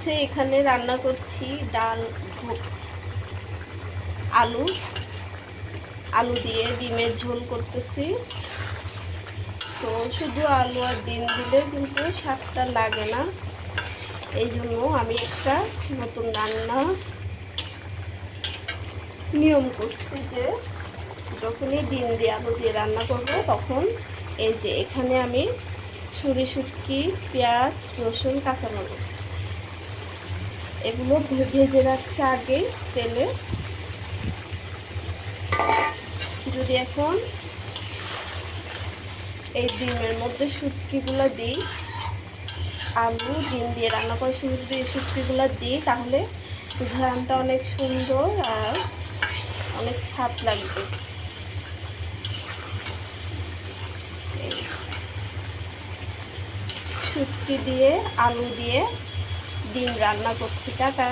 হচ্ছে এখানে রান্না করছি ডাল, আলু আলু দিয়ে ডিমের ঝোল করতেছি। তো শুধু আলু আর ডিম দিলে কিন্তু স্বাদটা লাগে না, এই জন্য আমি একটা নতুন রান্না নিয়ম করছি যে যখনই ডিম দিয়ে আলু দিয়ে রান্না করব তখন এই যে এখানে আমি ছুরি শুটকি, পেঁয়াজ, রসুন, কাঁচামরিচ এগুলো ভেজে রাখছি আগেই তেলে। যদি এখন এই ডিমের মধ্যে শুটকিগুলো দিই, আলু ডিম দিয়ে রান্না করার সময় যদি এই শুটকিগুলো দিই তাহলে ঘ্রাণটা অনেক সুন্দর আর অনেক স্বাদ লাগবে। এই শুটকি দিয়ে আলু দিয়ে ডিম রান্না করছি। টাটা।